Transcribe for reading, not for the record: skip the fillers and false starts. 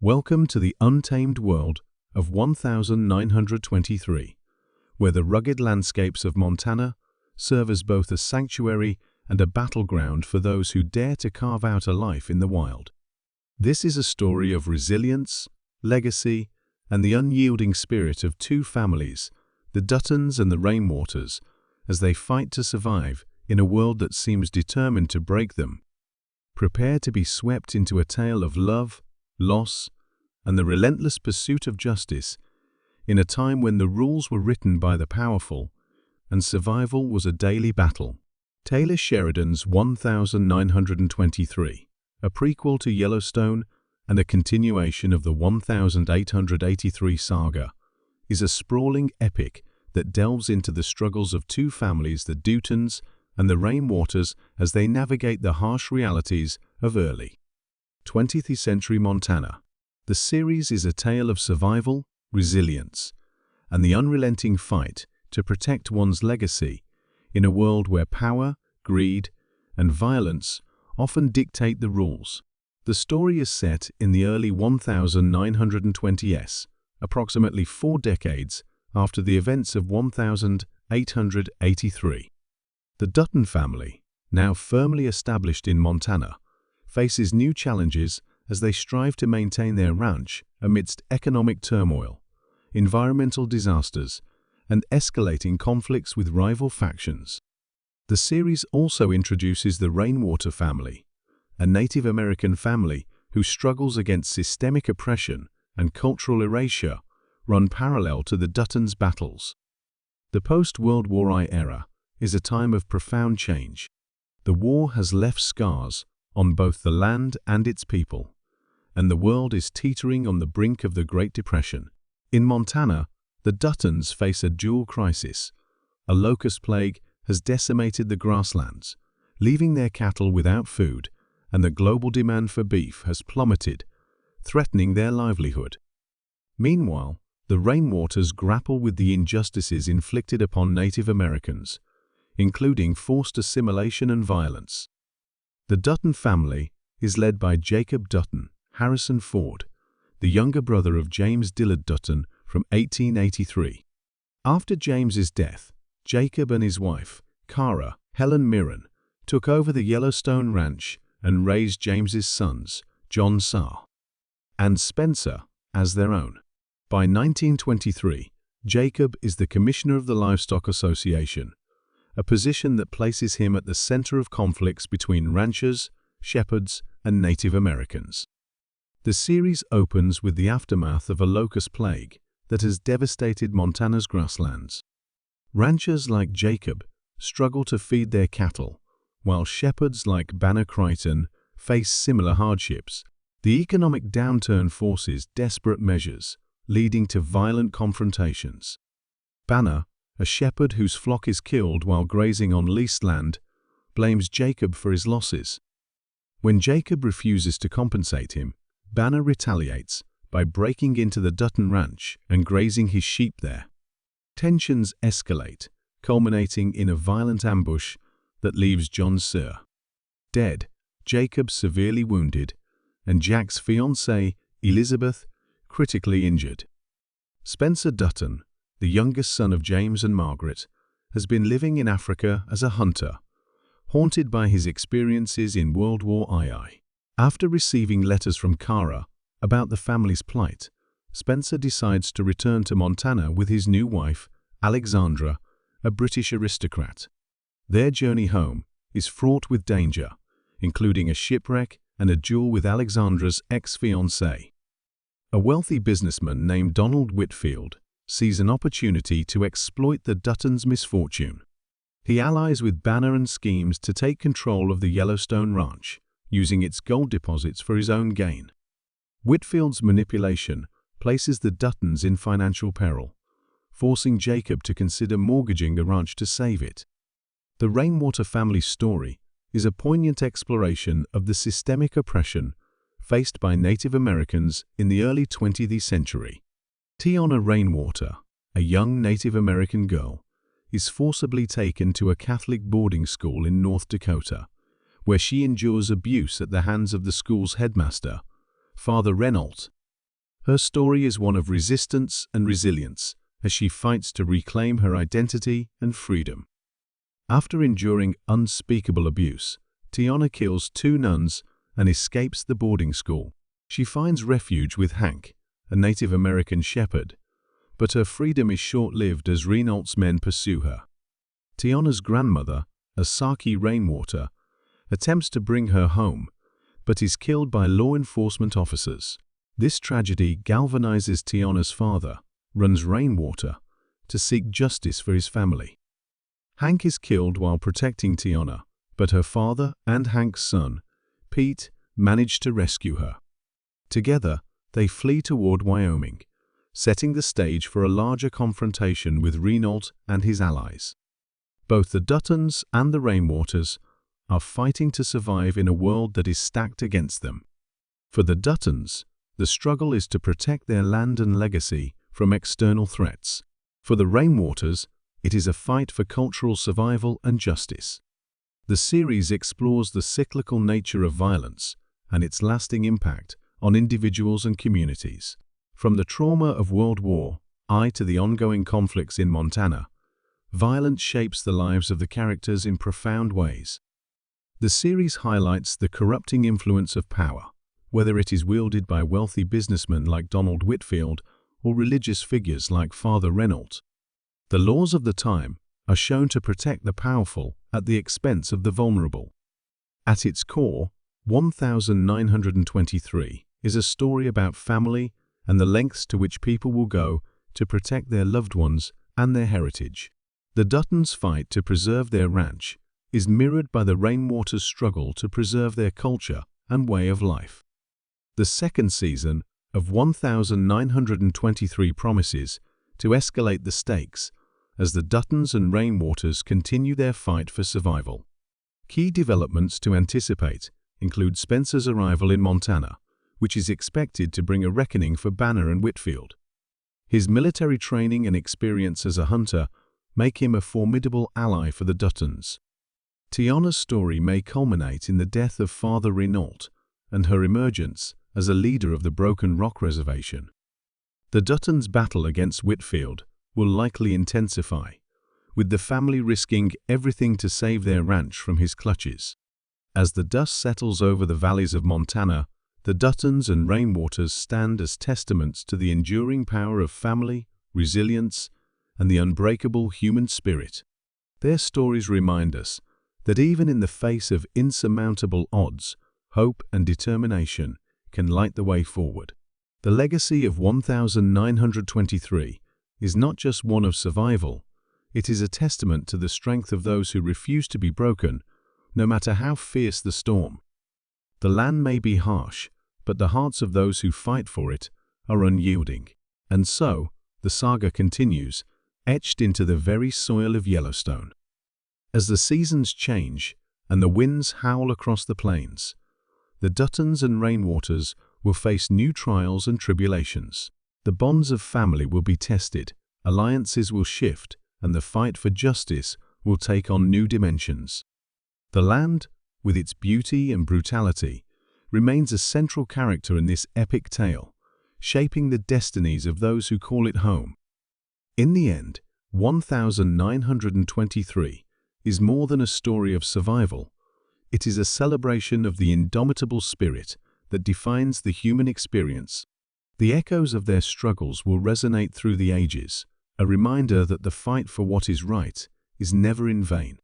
Welcome to the untamed world of 1923, where the rugged landscapes of Montana serve as both a sanctuary and a battleground for those who dare to carve out a life in the wild. This is a story of resilience, legacy, and the unyielding spirit of two families, the Duttons and the Rainwaters, as they fight to survive in a world that seems determined to break them. Prepare to be swept into a tale of love, loss, and the relentless pursuit of justice in a time when the rules were written by the powerful and survival was a daily battle. Taylor Sheridan's 1923, a prequel to Yellowstone and a continuation of the 1883 saga, is a sprawling epic that delves into the struggles of two families, the Duttons and the Rainwaters, as they navigate the harsh realities of early 20th century Montana. The series is a tale of survival, resilience, and the unrelenting fight to protect one's legacy in a world where power, greed, and violence often dictate the rules. The story is set in the early 1920s, approximately 4 decades after the events of 1883. The Dutton family, now firmly established in Montana, faces new challenges as they strive to maintain their ranch amidst economic turmoil, environmental disasters, and escalating conflicts with rival factions. The series also introduces the Rainwater family, a Native American family whose struggles against systemic oppression and cultural erasure run parallel to the Duttons' battles. The post-World War I era is a time of profound change. The war has left scars on both the land and its people, and the world is teetering on the brink of the Great Depression. In Montana, the Duttons face a dual crisis. A locust plague has decimated the grasslands, leaving their cattle without food, and the global demand for beef has plummeted, threatening their livelihood. Meanwhile, the Rainwaters grapple with the injustices inflicted upon Native Americans, including forced assimilation and violence. The Dutton family is led by Jacob Dutton, Harrison Ford, the younger brother of James Dillard Dutton from 1883. After James's death, Jacob and his wife, Cara, Helen Mirren, took over the Yellowstone Ranch and raised James's sons, John Saar and Spencer, as their own. By 1923, Jacob is the Commissioner of the Livestock Association, a position that places him at the center of conflicts between ranchers, shepherds, and Native Americans. The series opens with the aftermath of a locust plague that has devastated Montana's grasslands. Ranchers like Jacob struggle to feed their cattle, while shepherds like Banner Crichton face similar hardships. The economic downturn forces desperate measures, leading to violent confrontations. Banner, a shepherd whose flock is killed while grazing on leased land, blames Jacob for his losses. When Jacob refuses to compensate him, Banner retaliates by breaking into the Dutton ranch and grazing his sheep there. Tensions escalate, culminating in a violent ambush that leaves John Saar dead, Jacob severely wounded, and Jack's fiancée, Elizabeth, critically injured. Spencer Dutton, the youngest son of James and Margaret, has been living in Africa as a hunter, haunted by his experiences in World War II. After receiving letters from Cara about the family's plight, Spencer decides to return to Montana with his new wife, Alexandra, a British aristocrat. Their journey home is fraught with danger, including a shipwreck and a duel with Alexandra's ex-fiancé. A wealthy businessman named Donald Whitfield sees an opportunity to exploit the Duttons' misfortune. He allies with Banner and schemes to take control of the Yellowstone Ranch, using its gold deposits for his own gain. Whitfield's manipulation places the Duttons in financial peril, forcing Jacob to consider mortgaging the ranch to save it. The Rainwater family's story is a poignant exploration of the systemic oppression faced by Native Americans in the early 20th century. Tiana Rainwater, a young Native American girl, is forcibly taken to a Catholic boarding school in North Dakota, where she endures abuse at the hands of the school's headmaster, Father Renault, Her story is one of resistance and resilience as she fights to reclaim her identity and freedom. After enduring unspeakable abuse, Tiana kills 2 nuns and escapes the boarding school. She finds refuge with Hank, a Native American shepherd, but her freedom is short-lived as Renault's men pursue her. Tiana's grandmother, a Saki Rainwater, attempts to bring her home, but is killed by law enforcement officers. This tragedy galvanizes Tiana's father, runs Rainwater, to seek justice for his family. Hank is killed while protecting Tiana, but her father and Hank's son, Pete, manage to rescue her. Together, they flee toward Wyoming, setting the stage for a larger confrontation with Renault and his allies. Both the Duttons and the Rainwaters are fighting to survive in a world that is stacked against them. For the Duttons, the struggle is to protect their land and legacy from external threats. For the Rainwaters, it is a fight for cultural survival and justice. The series explores the cyclical nature of violence and its lasting impact on individuals and communities. From the trauma of World War I to the ongoing conflicts in Montana, violence shapes the lives of the characters in profound ways. The series highlights the corrupting influence of power, whether it is wielded by wealthy businessmen like Donald Whitfield or religious figures like Father Renault. The laws of the time are shown to protect the powerful at the expense of the vulnerable. At its core, 1923 is a story about family and the lengths to which people will go to protect their loved ones and their heritage. The Duttons' fight to preserve their ranch is mirrored by the Rainwaters' struggle to preserve their culture and way of life. The second season of 1923 promises to escalate the stakes as the Duttons and Rainwaters continue their fight for survival. Key developments to anticipate include Spencer's arrival in Montana, which is expected to bring a reckoning for Banner and Whitfield. His military training and experience as a hunter make him a formidable ally for the Duttons. Tiana's story may culminate in the death of Father Renault and her emergence as a leader of the Broken Rock Reservation. The Duttons' battle against Whitfield will likely intensify, with the family risking everything to save their ranch from his clutches. As the dust settles over the valleys of Montana, the Duttons and Rainwaters stand as testaments to the enduring power of family, resilience, and the unbreakable human spirit. Their stories remind us that even in the face of insurmountable odds, hope and determination can light the way forward. The legacy of 1923 is not just one of survival, it is a testament to the strength of those who refuse to be broken, no matter how fierce the storm. The land may be harsh, but the hearts of those who fight for it are unyielding. And so, the saga continues, etched into the very soil of Yellowstone. As the seasons change and the winds howl across the plains, the Duttons and Rainwaters will face new trials and tribulations. The bonds of family will be tested, alliances will shift, and the fight for justice will take on new dimensions. The land, with its beauty and brutality, remains a central character in this epic tale, shaping the destinies of those who call it home. In the end, 1923 is more than a story of survival. It is a celebration of the indomitable spirit that defines the human experience. The echoes of their struggles will resonate through the ages, a reminder that the fight for what is right is never in vain.